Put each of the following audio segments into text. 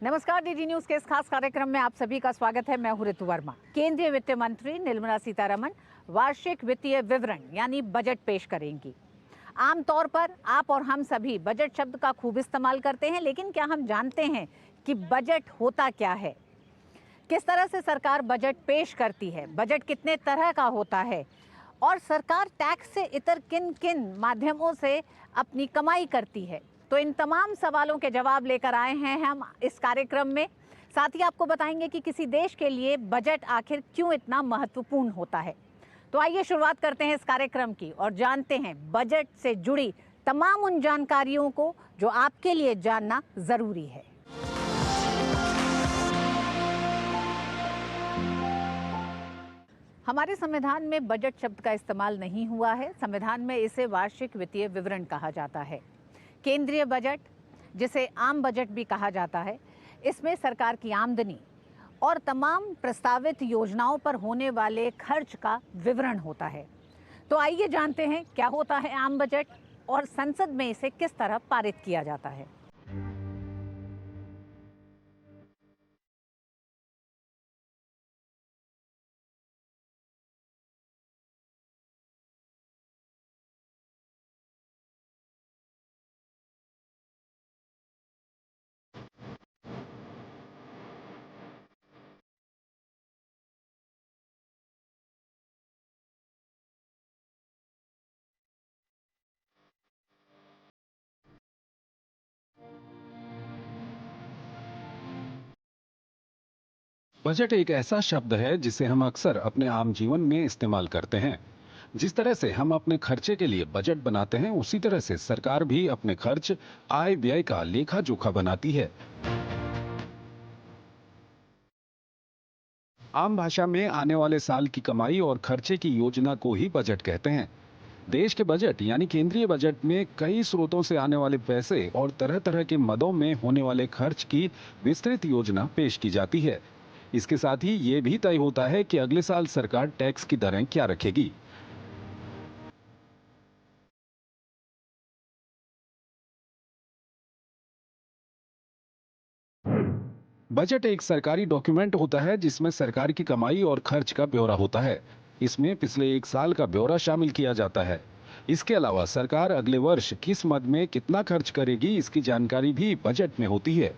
नमस्कार, DD news के इस खास कार्यक्रम में आप सभी का स्वागत है। मैं हूं ऋतु वर्मा। केंद्रीय वित्त मंत्री निर्मला सीतारमण वार्षिक वित्तीय विवरण यानी बजट पेश करेंगी। आमतौर पर आप और हम सभी बजट शब्द का खूब इस्तेमाल करते हैं, लेकिन क्या हम जानते हैं कि बजट होता क्या है? किस तरह से सरकार बजट पेश करती है? बजट कितने तरह का होता है? और सरकार टैक्स से इतर किन किन माध्यमों से अपनी कमाई करती है? तो इन तमाम सवालों के जवाब लेकर आए हैं हम इस कार्यक्रम में। साथ ही आपको बताएंगे कि किसी देश के लिए बजट आखिर क्यों इतना महत्वपूर्ण होता है। तो आइए शुरुआत करते हैं इस कार्यक्रम की और जानते हैं बजट से जुड़ी तमाम उन जानकारियों को जो आपके लिए जानना जरूरी है। हमारे संविधान में बजट शब्द का इस्तेमाल नहीं हुआ है। संविधान में इसे वार्षिक वित्तीय विवरण कहा जाता है। केंद्रीय बजट, जिसे आम बजट भी कहा जाता है, इसमें सरकार की आमदनी और तमाम प्रस्तावित योजनाओं पर होने वाले खर्च का विवरण होता है। तो आइए जानते हैं क्या होता है आम बजट और संसद में इसे किस तरह पारित किया जाता है। बजट एक ऐसा शब्द है जिसे हम अक्सर अपने आम जीवन में इस्तेमाल करते हैं। जिस तरह से हम अपने खर्चे के लिए बजट बनाते हैं, उसी तरह से सरकार भी अपने खर्च, आय व्यय का लेखा जोखा बनाती है। आम भाषा में आने वाले साल की कमाई और खर्चे की योजना को ही बजट कहते हैं। देश के बजट यानी केंद्रीय बजट में कई स्रोतों से आने वाले पैसे और तरह तरह के मदों में होने वाले खर्च की विस्तृत योजना पेश की जाती है। इसके साथ ही ये भी तय होता है कि अगले साल सरकार टैक्स की दरें क्या रखेगी। बजट एक सरकारी डॉक्यूमेंट होता है जिसमें सरकार की कमाई और खर्च का ब्यौरा होता है। इसमें पिछले एक साल का ब्यौरा शामिल किया जाता है। इसके अलावा सरकार अगले वर्ष किस मद में कितना खर्च करेगी, इसकी जानकारी भी बजट में होती है।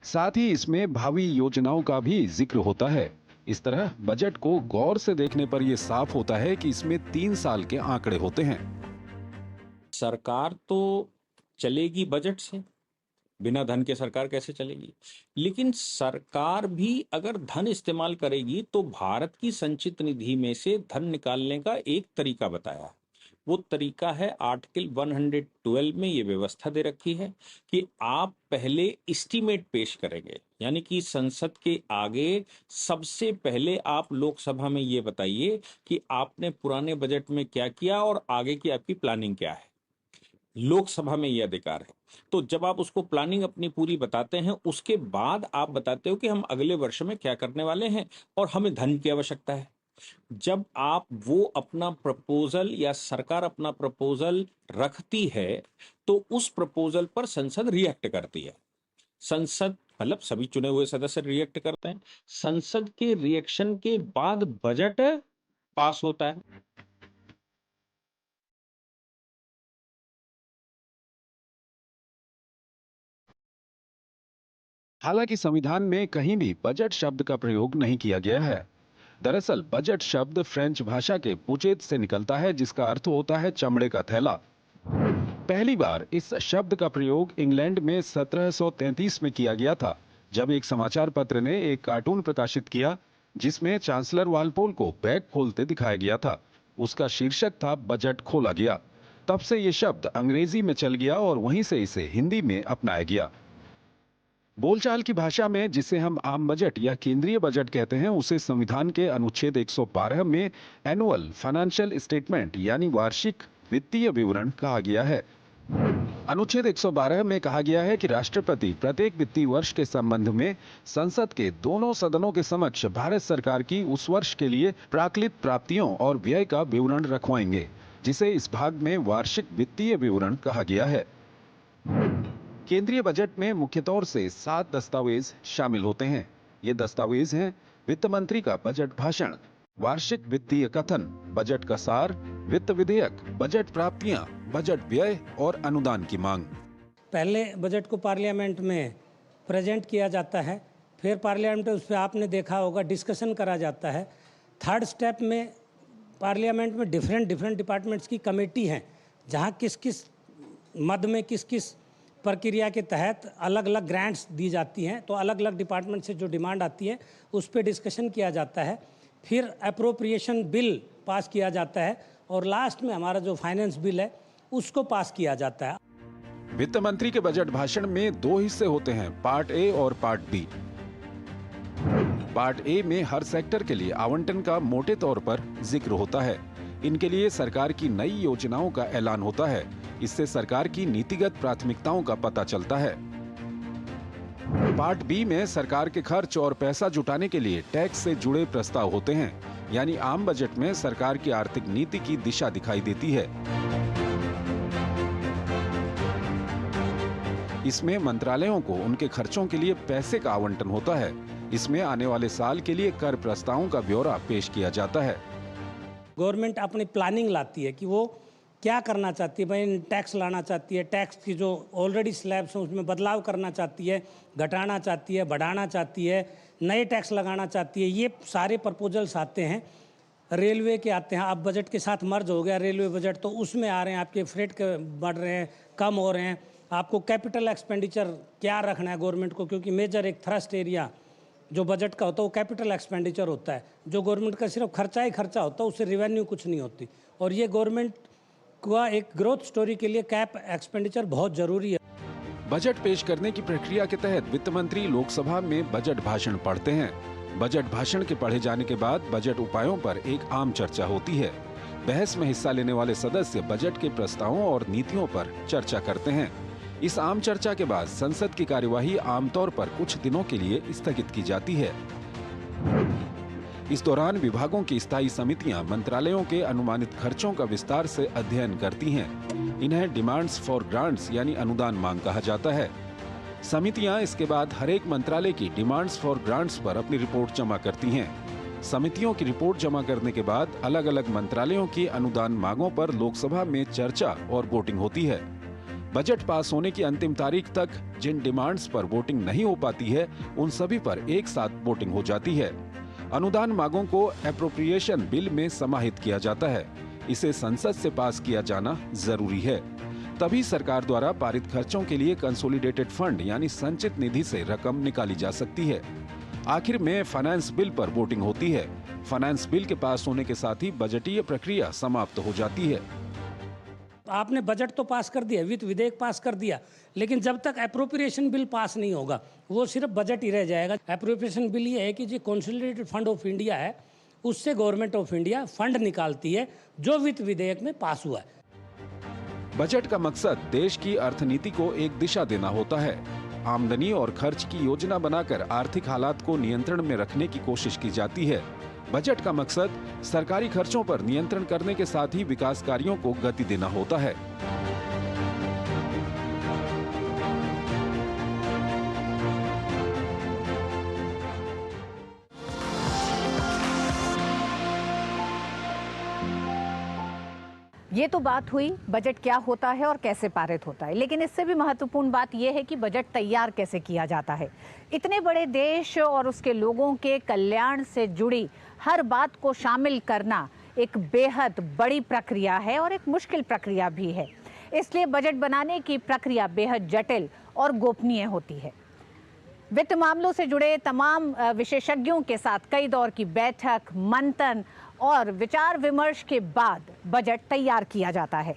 साथ ही इसमें भावी योजनाओं का भी जिक्र होता है। इस तरह बजट को गौर से देखने पर यह साफ होता है कि इसमें 3 साल के आंकड़े होते हैं। सरकार तो चलेगी बजट से, बिना धन के सरकार कैसे चलेगी। लेकिन सरकार भी अगर धन इस्तेमाल करेगी तो भारत की संचित निधि में से धन निकालने का एक तरीका बताया है। वो तरीका है आर्टिकल 112 में ये व्यवस्था दे रखी है कि आप पहले एस्टीमेट पेश करेंगे, यानी कि संसद के आगे सबसे पहले आप लोकसभा में ये बताइए कि आपने पुराने बजट में क्या किया और आगे की आपकी प्लानिंग क्या है। लोकसभा में ये अधिकार है। तो जब आप उसको प्लानिंग अपनी पूरी बताते हैं, उसके बाद आप बताते हो कि हम अगले वर्ष में क्या करने वाले हैं और हमें धन की आवश्यकता है। जब आप वो अपना प्रपोजल या सरकार अपना प्रपोजल रखती है तो उस प्रपोजल पर संसद रिएक्ट करती है। संसद मतलब सभी चुने हुए सदस्य रिएक्ट करते हैं। संसद के रिएक्शन के बाद बजट पास होता है। हालांकि संविधान में कहीं भी बजट शब्द का प्रयोग नहीं किया गया है। दरअसल बजट शब्द फ्रेंच भाषा के बुजेट से निकलता है, जिसका अर्थ होता है चमड़े का थैला। पहली बार इस शब्द का प्रयोग इंग्लैंड में 1733 में किया गया था, जब एक समाचार पत्र ने एक कार्टून प्रकाशित किया जिसमें चांसलर वालपोल को बैग खोलते दिखाया गया था। उसका शीर्षक था बजट खोला गया। तब से यह शब्द अंग्रेजी में चल गया और वहीं से इसे हिंदी में अपनाया गया। बोलचाल की भाषा में जिसे हम आम बजट या केंद्रीय बजट कहते हैं, उसे संविधान के अनुच्छेद 112 में एनुअल फाइनेंशियल स्टेटमेंट यानी वार्षिक वित्तीय विवरण कहा गया है। अनुच्छेद 112 में कहा गया है कि राष्ट्रपति प्रत्येक वित्तीय वर्ष के संबंध में संसद के दोनों सदनों के समक्ष भारत सरकार की उस वर्ष के लिए प्राक्कलित प्राप्तियों और व्यय का विवरण रखवाएंगे, जिसे इस भाग में वार्षिक वित्तीय विवरण कहा गया है। केंद्रीय बजट में मुख्य तौर से 7 दस्तावेज शामिल होते हैं। ये दस्तावेज हैं वित्त मंत्री का बजट भाषण, वार्षिक वित्तीय कथन, बजट का सार, वित्त विधेयक, बजट प्राप्तियां, बजट व्यय और अनुदान की मांग। पहले बजट को पार्लियामेंट में प्रेजेंट किया जाता है, फिर पार्लियामेंट में उस पर आपने देखा होगा डिस्कशन करा जाता है। थर्ड स्टेप में पार्लियामेंट में डिफरेंट डिपार्टमेंट्स की कमेटी हैं, जहां किस किस मद में किस किस प्रक्रिया के तहत अलग अलग ग्रांट्स दी जाती हैं, तो अलग अलग डिपार्टमेंट से जो डिमांड आती है उस पर डिस्कशन किया जाता है। फिर अप्रोप्रिएशन बिल पास किया जाता है और लास्ट में हमारा जो फाइनेंस बिल है उसको पास किया जाता है। वित्त मंत्री के बजट भाषण में 2 हिस्से होते हैं, पार्ट ए और पार्ट बी। पार्ट ए में हर सेक्टर के लिए आवंटन का मोटे तौर पर जिक्र होता है। इनके लिए सरकार की नई योजनाओं का ऐलान होता है। इससे सरकार की नीतिगत प्राथमिकताओं का पता चलता है। पार्ट बी में सरकार के खर्च और पैसा जुटाने के लिए टैक्स से जुड़े प्रस्ताव होते हैं, यानी आम बजट में सरकार की आर्थिक नीति की दिशा दिखाई देती है। इसमें मंत्रालयों को उनके खर्चों के लिए पैसे का आवंटन होता है। इसमें आने वाले साल के लिए कर प्रस्तावों का ब्यौरा पेश किया जाता है। गवर्नमेंट अपनी प्लानिंग लाती है कि वो क्या करना चाहती है। भाई टैक्स लाना चाहती है, टैक्स की जो ऑलरेडी स्लैब्स हैं उसमें बदलाव करना चाहती है, घटाना चाहती है, बढ़ाना चाहती है, नए टैक्स लगाना चाहती है। ये सारे प्रपोजल्स आते हैं। रेलवे के आते हैं, अब बजट के साथ मर्ज हो गया रेलवे बजट, तो उसमें आ रहे हैं आपके फ्रेट बढ़ रहे हैं, कम हो रहे हैं। आपको कैपिटल एक्सपेंडिचर क्या रखना है गवर्नमेंट को, क्योंकि मेजर एक थ्रस्ट एरिया जो बजट का होता है वो कैपिटल एक्सपेंडिचर होता है। जो गवर्नमेंट का सिर्फ खर्चा ही खर्चा होता है, उससे रेवेन्यू कुछ नहीं होती। और ये गवर्नमेंट का एक ग्रोथ स्टोरी के लिए कैप एक्सपेंडिचर बहुत जरूरी है। बजट पेश करने की प्रक्रिया के तहत वित्त मंत्री लोकसभा में बजट भाषण पढ़ते हैं। बजट भाषण के पढ़े जाने के बाद बजट उपायों पर एक आम चर्चा होती है। बहस में हिस्सा लेने वाले सदस्य बजट के प्रस्तावों और नीतियों पर चर्चा करते हैं। इस आम चर्चा के बाद संसद की कार्यवाही आमतौर पर कुछ दिनों के लिए स्थगित की जाती है। इस दौरान विभागों की स्थायी समितियां मंत्रालयों के अनुमानित खर्चों का विस्तार से अध्ययन करती हैं। इन्हें डिमांड्स फॉर ग्रांट्स यानी अनुदान मांग कहा जाता है। समितियां इसके बाद हर एक मंत्रालय की डिमांड्स फॉर ग्रांट्स पर अपनी रिपोर्ट जमा करती हैं। समितियों की रिपोर्ट जमा करने के बाद अलग अलग मंत्रालयों की अनुदान मांगों पर लोकसभा में चर्चा और वोटिंग होती है। बजट पास होने की अंतिम तारीख तक जिन डिमांड्स पर वोटिंग नहीं हो पाती है, उन सभी पर एक साथ वोटिंग हो जाती है। अनुदान मांगों को एप्रोप्रिएशन बिल में समाहित किया जाता है। इसे संसद से पास किया जाना जरूरी है। तभी सरकार द्वारा पारित खर्चों के लिए कंसोलिडेटेड फंड यानी संचित निधि से रकम निकाली जा सकती है। आखिर में फाइनेंस बिल पर वोटिंग होती है। फाइनेंस बिल के पास होने के साथ ही बजटीय प्रक्रिया समाप्त हो जाती है। आपने बजट तो पास कर दिया, वित्त विधेयक पास कर दिया, लेकिन जब तक अप्रोप्रिएशन बिल पास नहीं होगा वो सिर्फ बजट ही रह जाएगा। अप्रोप्रिएशन बिल ये है कि जो कंसोलिडेटेड फंड ऑफ इंडिया है उससे गवर्नमेंट ऑफ इंडिया फंड निकालती है जो वित्त विधेयक में पास हुआ है। बजट का मकसद देश की अर्थनीति को एक दिशा देना होता है। आमदनी और खर्च की योजना बनाकर आर्थिक हालात को नियंत्रण में रखने की कोशिश की जाती है। बजट का मकसद सरकारी खर्चों पर नियंत्रण करने के साथ ही विकास कार्यों को गति देना होता है। ये तो बात हुई बजट क्या होता है और कैसे पारित होता है, लेकिन इससे भी महत्वपूर्ण बात यह है कि बजट तैयार कैसे किया जाता है। इतने बड़े देश और उसके लोगों के कल्याण से जुड़ी हर बात को शामिल करना एक बेहद बड़ी प्रक्रिया है और एक मुश्किल प्रक्रिया भी है। इसलिए बजट बनाने की प्रक्रिया बेहद जटिल और गोपनीय होती है। वित्त मामलों से जुड़े तमाम विशेषज्ञों के साथ कई दौर की बैठक, मंथन और विचार विमर्श के बाद बजट तैयार किया जाता है।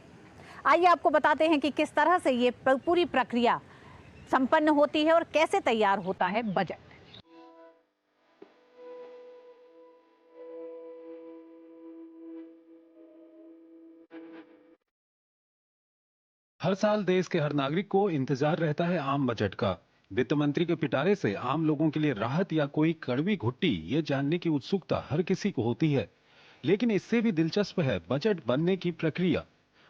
आइए आपको बताते हैं कि किस तरह से ये पूरी प्रक्रिया संपन्न होती है और कैसे तैयार होता है बजट। हर साल देश के हर नागरिक को इंतजार रहता है आम बजट का। वित्त मंत्री के पिटारे से आम लोगों के लिए राहत या कोई कड़वी घुट्टी, ये जानने की उत्सुकता हर किसी को होती है। लेकिन इससे भी दिलचस्प है बजट बनने की प्रक्रिया।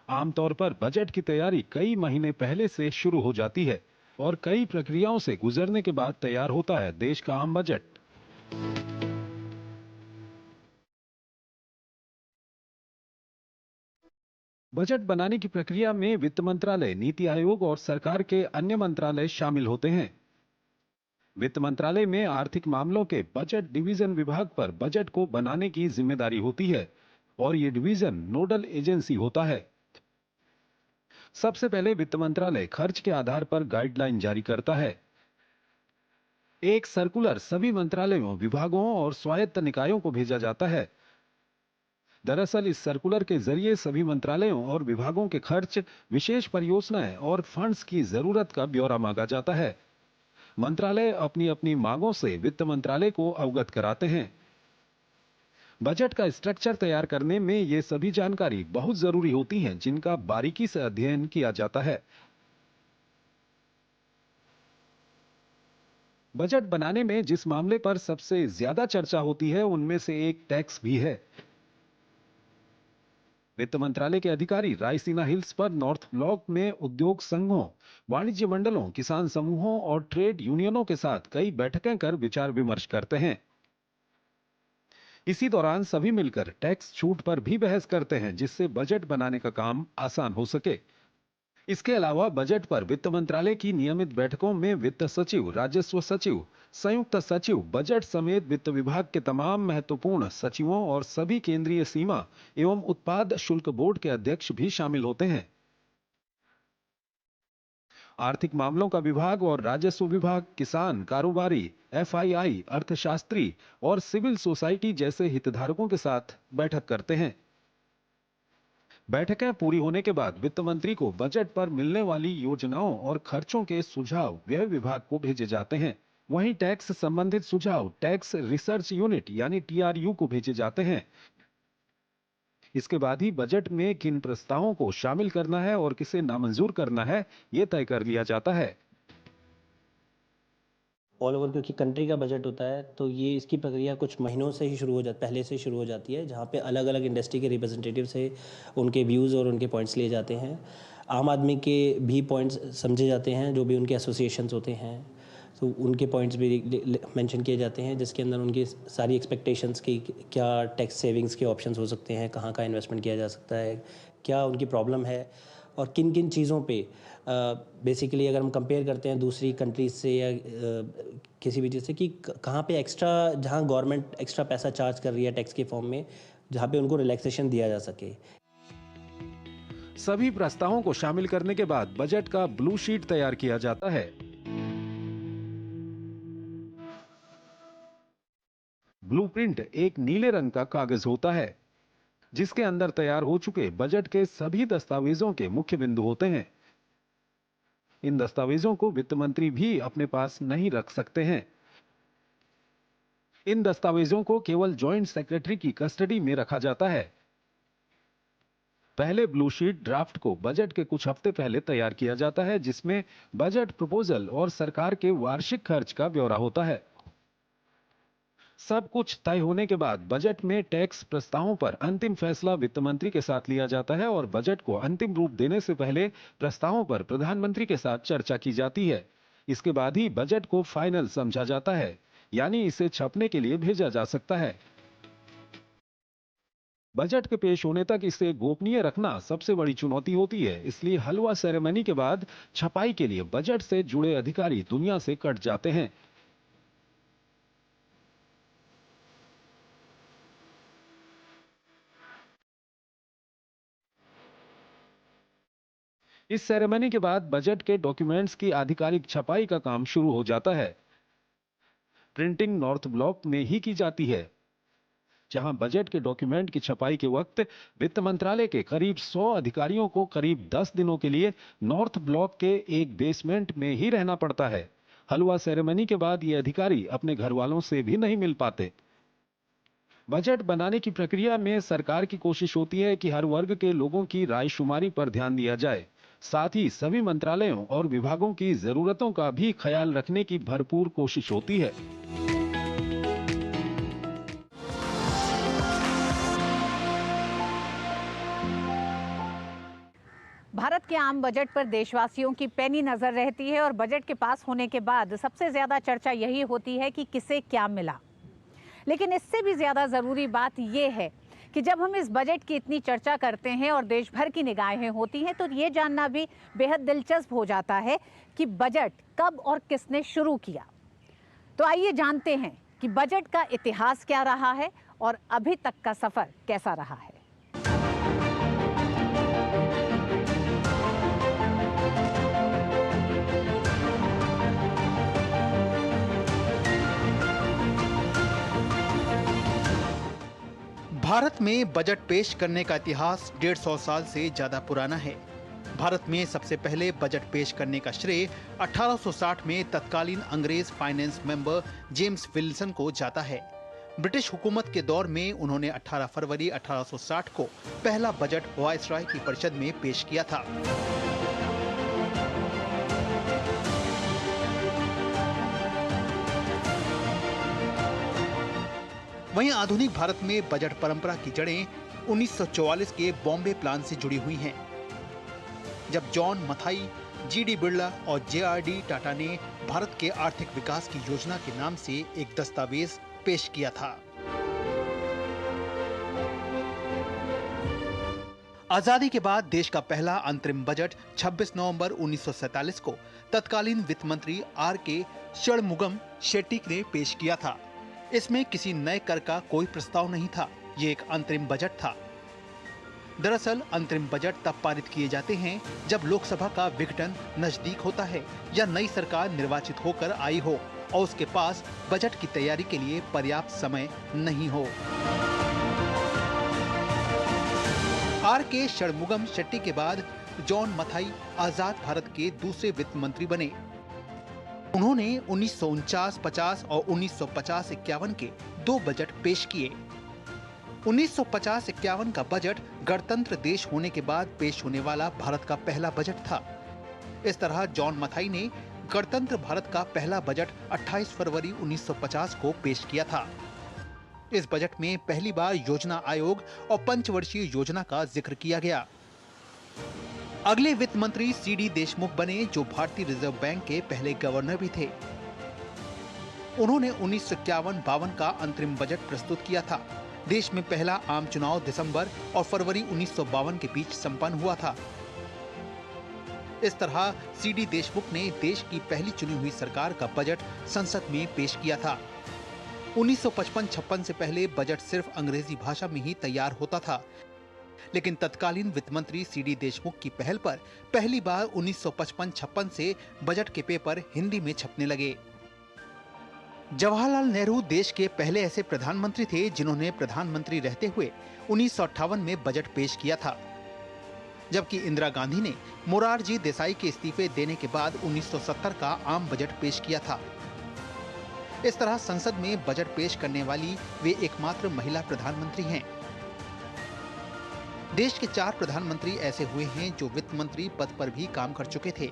आमतौर पर बजट की तैयारी कई महीने पहले से शुरू हो जाती है। और कई प्रक्रियाओं से गुजरने के बाद तैयार होता है देश का आम बजट। बजट बनाने की प्रक्रिया में वित्त मंत्रालय, नीति आयोग और सरकार के अन्य मंत्रालय शामिल होते हैं। वित्त मंत्रालय में आर्थिक मामलों के बजट डिवीजन विभाग पर बजट को बनाने की जिम्मेदारी होती है और ये डिवीजन नोडल एजेंसी होता है। सबसे पहले वित्त मंत्रालय खर्च के आधार पर गाइडलाइन जारी करता है। एक सर्कुलर सभी मंत्रालयों, विभागों और स्वायत्त निकायों को भेजा जाता है। दरअसल इस सर्कुलर के जरिए सभी मंत्रालयों और विभागों के खर्च, विशेष परियोजनाएं और फंड्स की जरूरत का ब्यौरा मांगा जाता है। मंत्रालय अपनी अपनी मांगों से वित्त मंत्रालय को अवगत कराते हैं। बजट का स्ट्रक्चर तैयार करने में ये सभी जानकारी बहुत जरूरी होती हैं, जिनका बारीकी से अध्ययन किया जाता है। बजट बनाने में जिस मामले पर सबसे ज्यादा चर्चा होती है उनमें से एक टैक्स भी है। वित्त मंत्रालय के अधिकारी रायसीना हिल्स पर नॉर्थ ब्लॉक में उद्योग संघों, वाणिज्य मंडलों, किसान समूहों और ट्रेड यूनियनों के साथ कई बैठकें कर विचार विमर्श करते हैं। इसी दौरान सभी मिलकर टैक्स छूट पर भी बहस करते हैं, जिससे बजट बनाने का काम आसान हो सके। इसके अलावा बजट पर वित्त मंत्रालय की नियमित बैठकों में वित्त सचिव, राजस्व सचिव, संयुक्त सचिव, बजट समेत वित्त विभाग के तमाम महत्वपूर्ण सचिवों और सभी केंद्रीय सीमा एवं उत्पाद शुल्क बोर्ड के अध्यक्ष भी शामिल होते हैं। आर्थिक मामलों का विभाग और राजस्व विभाग किसान, कारोबारी, एफआईआई, अर्थशास्त्री और सिविल सोसाइटी जैसे हितधारकों के साथ बैठक करते हैं। बैठकें पूरी होने के बाद वित्त मंत्री को बजट पर मिलने वाली योजनाओं और खर्चों के सुझाव व्यय विभाग को भेजे जाते हैं। वहीं टैक्स संबंधित सुझाव टैक्स रिसर्च यूनिट यानी टीआरयू को भेजे जाते हैं। इसके बाद ही बजट में किन प्रस्तावों को शामिल करना है और किसे नामंजूर करना है, यह तय कर लिया जाता है। ऑल ओवर क्योंकि कंट्री का बजट होता है तो ये इसकी प्रक्रिया कुछ महीनों से ही पहले से शुरू हो जाती है, जहाँ पे अलग अलग इंडस्ट्री के रिप्रेजेंटेटिव से उनके व्यूज़ और उनके पॉइंट्स लिए जाते हैं। आम आदमी के भी पॉइंट्स समझे जाते हैं, जो भी उनके एसोसिएशंस होते हैं तो उनके पॉइंट्स भी मेंशन किए जाते हैं, जिसके अंदर उनकी सारी एक्सपेक्टेशंस की क्या टैक्स सेविंग्स के ऑप्शंस हो सकते हैं, कहाँ का इन्वेस्टमेंट किया जा सकता है, क्या उनकी प्रॉब्लम है और किन किन चीज़ों पे बेसिकली अगर हम कंपेयर करते हैं दूसरी कंट्रीज से या किसी भी चीज़ से कि कहाँ पे एक्स्ट्रा, जहाँ गवर्नमेंट एक्स्ट्रा पैसा चार्ज कर रही है टैक्स के फॉर्म में, जहाँ पे उनको रिलैक्सेशन दिया जा सके। सभी प्रस्तावों को शामिल करने के बाद बजट का ब्लू शीट तैयार किया जाता है। ब्लूप्रिंट एक नीले रंग का कागज होता है, जिसके अंदर तैयार हो चुके बजट के सभी दस्तावेजों के मुख्य बिंदु होते हैं। इन दस्तावेजों को वित्त मंत्री भी अपने पास नहीं रख सकते हैं। इन दस्तावेजों को केवल जॉइंट सेक्रेटरी की कस्टडी में रखा जाता है। पहले ब्लू शीट ड्राफ्ट को बजट के कुछ हफ्ते पहले तैयार किया जाता है, जिसमें बजट प्रपोजल और सरकार के वार्षिक खर्च का ब्यौरा होता है। सब कुछ तय होने के बाद बजट में टैक्स प्रस्तावों पर अंतिम फैसला वित्त मंत्री के साथ लिया जाता है और बजट को अंतिम रूप देने से पहले प्रस्तावों पर प्रधानमंत्री के साथ चर्चा की जाती है। इसके बाद ही बजट को फाइनल समझा जाता है, यानी इसे छपने के लिए भेजा जा सकता है। बजट के पेश होने तक इसे गोपनीय रखना सबसे बड़ी चुनौती होती है, इसलिए हलवा सेरेमनी के बाद छपाई के लिए बजट से जुड़े अधिकारी दुनिया से कट जाते हैं। इस सेरेमनी के बाद बजट के डॉक्यूमेंट्स की आधिकारिक छपाई का काम शुरू हो जाता है। प्रिंटिंग नॉर्थ ब्लॉक में ही की जाती है, जहां बजट के डॉक्यूमेंट की छपाई के वक्त वित्त मंत्रालय के करीब 100 अधिकारियों को करीब 10 दिनों के लिए नॉर्थ ब्लॉक के एक बेसमेंट में ही रहना पड़ता है। हलवा सेरेमनी के बाद ये अधिकारी अपने घर वालों से भी नहीं मिल पाते। बजट बनाने की प्रक्रिया में सरकार की कोशिश होती है कि हर वर्ग के लोगों की रायशुमारी पर ध्यान दिया जाए। साथ ही सभी मंत्रालयों और विभागों की जरूरतों का भी ख्याल रखने की भरपूर कोशिश होती है। भारत भारत के आम बजट पर देशवासियों की पैनी नजर रहती है और बजट के पास होने के बाद सबसे ज्यादा चर्चा यही होती है कि किसे क्या मिला। लेकिन इससे भी ज्यादा जरूरी बात यह है कि जब हम इस बजट की इतनी चर्चा करते हैं और देश भर की निगाहें होती हैं, तो ये जानना भी बेहद दिलचस्प हो जाता है कि बजट कब और किसने शुरू किया। तो आइए जानते हैं कि बजट का इतिहास क्या रहा है और अभी तक का सफर कैसा रहा है। भारत में बजट पेश करने का इतिहास 150 साल से ज्यादा पुराना है। भारत में सबसे पहले बजट पेश करने का श्रेय 1860 में तत्कालीन अंग्रेज फाइनेंस मेंबर जेम्स विल्सन को जाता है। ब्रिटिश हुकूमत के दौर में उन्होंने 18 फरवरी 1860 को पहला बजट वायसराय की परिषद में पेश किया था। वहीं आधुनिक भारत में बजट परंपरा की जड़ें 1944 के बॉम्बे प्लान से जुड़ी हुई हैं, जब जॉन मथाई, जीडी बिरला और जेआरडी टाटा ने भारत के आर्थिक विकास की योजना के नाम से एक दस्तावेज पेश किया था। आजादी के बाद देश का पहला अंतरिम बजट 26 नवंबर 1947 को तत्कालीन वित्त मंत्री आर.के. षणमुगम शेट्टी ने पेश किया था। इसमें किसी नए कर का कोई प्रस्ताव नहीं था, ये एक अंतरिम बजट था। दरअसल अंतरिम बजट तब पारित किए जाते हैं जब लोकसभा का विघटन नजदीक होता है या नई सरकार निर्वाचित होकर आई हो और उसके पास बजट की तैयारी के लिए पर्याप्त समय नहीं हो। आर.के. षणमुगम शेट्टी के बाद जॉन मथाई आजाद भारत के दूसरे वित्त मंत्री बने। उन्होंने 1949-50 और 1950-51 के 2 बजट पेश किए। 1950-51 का बजट गणतंत्र देश होने के बाद पेश होने वाला भारत का पहला बजट था। इस तरह जॉन मथाई ने गणतंत्र भारत का पहला बजट 28 फरवरी 1950 को पेश किया था। इस बजट में पहली बार योजना आयोग और पंचवर्षीय योजना का जिक्र किया गया। अगले वित्त मंत्री सी.डी. देशमुख बने, जो भारतीय रिजर्व बैंक के पहले गवर्नर भी थे। उन्होंने 1951-52 का अंतरिम बजट प्रस्तुत किया था। देश में पहला आम चुनाव दिसंबर और फरवरी 1952 के बीच संपन्न हुआ था। इस तरह सी.डी. देशमुख ने देश की पहली चुनी हुई सरकार का बजट संसद में पेश किया था। 1955-56 से पहले बजट सिर्फ अंग्रेजी भाषा में ही तैयार होता था, लेकिन तत्कालीन वित्त मंत्री सी.डी. देशमुख की पहल पर पहली बार 1955-56 से बजट के पेपर हिंदी में छपने लगे। जवाहरलाल नेहरू देश के पहले ऐसे प्रधानमंत्री थे जिन्होंने प्रधानमंत्री रहते हुए 1958 में बजट पेश किया था, जबकि इंदिरा गांधी ने मोरारजी देसाई के इस्तीफे देने के बाद 1970 का आम बजट पेश किया था। इस तरह संसद में बजट पेश करने वाली वे एकमात्र महिला प्रधानमंत्री हैं। देश के 4 प्रधानमंत्री ऐसे हुए हैं जो वित्त मंत्री पद पर भी काम कर चुके थे।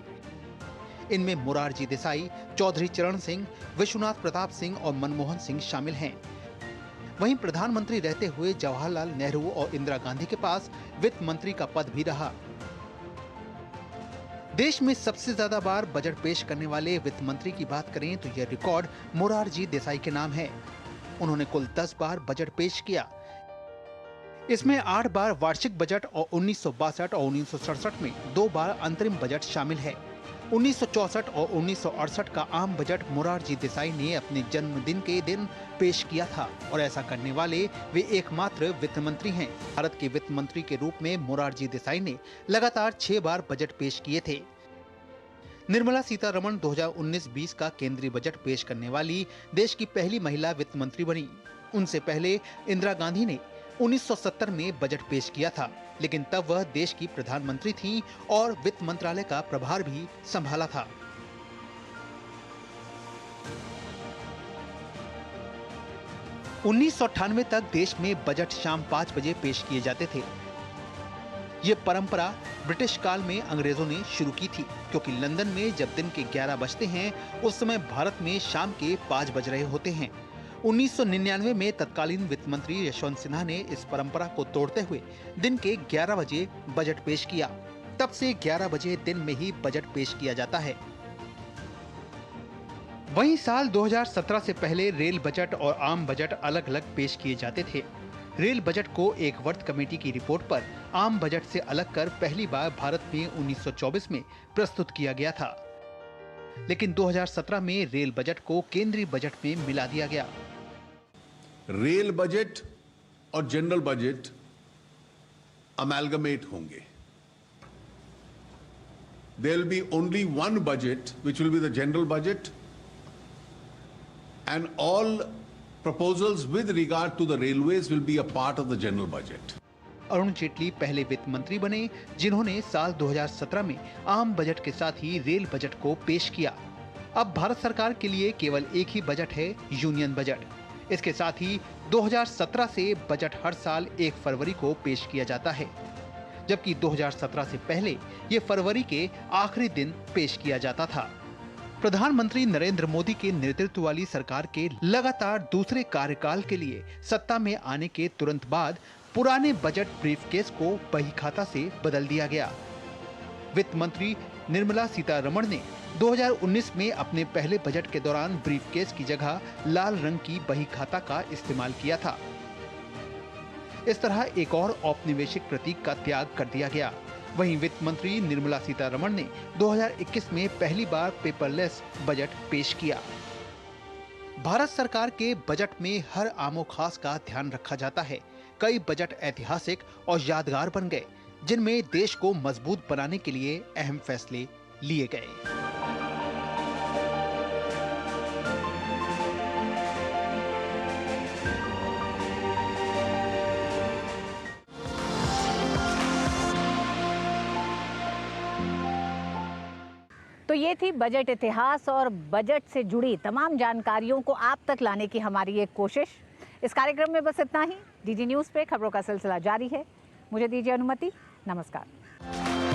इनमें मोरारजी देसाई, चौधरी चरण सिंह, विश्वनाथ प्रताप सिंह और मनमोहन सिंह शामिल हैं। वहीं प्रधानमंत्री रहते हुए जवाहरलाल नेहरू और इंदिरा गांधी के पास वित्त मंत्री का पद भी रहा। देश में सबसे ज्यादा बार बजट पेश करने वाले वित्त मंत्री की बात करें तो यह रिकॉर्ड मोरारजी देसाई के नाम है। उन्होंने कुल 10 बार बजट पेश किया। इसमें 8 बार वार्षिक बजट और 1962 और 1967 में 2 बार अंतरिम बजट शामिल है। 1964 और 1968 का आम बजट मोरारजी देसाई ने अपने जन्मदिन के दिन पेश किया था और ऐसा करने वाले वे एकमात्र वित्त मंत्री हैं। भारत के वित्त मंत्री के रूप में मोरारजी देसाई ने लगातार 6 बार बजट पेश किए थे। निर्मला सीतारमण 2019-20 का केंद्रीय बजट पेश करने वाली देश की पहली महिला वित्त मंत्री बनी। उनसे पहले इंदिरा गांधी ने 1970 में बजट पेश किया था, लेकिन तब वह देश की प्रधानमंत्री थीं और वित्त मंत्रालय का प्रभार भी संभाला था। उन्नीस तक देश में बजट शाम 5 बजे पेश किए जाते थे। ये परंपरा ब्रिटिश काल में अंग्रेजों ने शुरू की थी, क्योंकि लंदन में जब दिन के 11 बजते हैं उस समय भारत में शाम के 5 बज रहे होते हैं। 1999 में तत्कालीन वित्त मंत्री यशवंत सिन्हा ने इस परंपरा को तोड़ते हुए दिन के 11 बजे बजट पेश किया। तब से 11 बजे दिन में ही बजट पेश किया जाता है। वहीं साल 2017 से पहले रेल बजट और आम बजट अलग अलग पेश किए जाते थे। रेल बजट को एक वर्त कमेटी की रिपोर्ट पर आम बजट से अलग कर पहली बार भारत में 1924 में प्रस्तुत किया गया था, लेकिन 2017 में रेल बजट को केंद्रीय बजट में मिला दिया गया। रेल बजट और जनरल बजट अमेलगमेट होंगे। There will be only one budget, which will be the general budget, and all proposals with regard to the railways will be a part of the general budget. Arun Jaitley पहले वित्त मंत्री बने जिन्होंने साल 2017 में आम budget के साथ ही रेल बजट को पेश किया। अब भारत सरकार के लिए केवल एक ही बजट है, यूनियन बजट। इसके साथ ही 2017 से बजट हर साल 1 फरवरी को पेश किया जाता है, जबकि 2017 से पहले ये फरवरी के आखिरी दिन पेश किया जाता था। प्रधानमंत्री नरेंद्र मोदी के नेतृत्व वाली सरकार के लगातार दूसरे कार्यकाल के लिए सत्ता में आने के तुरंत बाद पुराने बजट ब्रीफकेस को बही खाता से बदल दिया गया। वित्त मंत्री निर्मला सीतारमण ने 2019 में अपने पहले बजट के दौरान ब्रीफकेस की जगह लाल रंग की बही खाता का इस्तेमाल किया था। इस तरह एक और औपनिवेशिक प्रतीक का त्याग कर दिया गया। वहीं वित्त मंत्री निर्मला सीतारमण ने 2021 में पहली बार पेपरलेस बजट पेश किया। भारत सरकार के बजट में हर आमो खास का ध्यान रखा जाता है। कई बजट ऐतिहासिक और यादगार बन गए, जिनमें देश को मजबूत बनाने के लिए अहम फैसले लिए गए। तो ये थी बजट इतिहास और बजट से जुड़ी तमाम जानकारियों को आप तक लाने की हमारी एक कोशिश। इस कार्यक्रम में बस इतना ही। डीडी न्यूज़ पे खबरों का सिलसिला जारी है। मुझे दीजिए अनुमति। नमस्कार।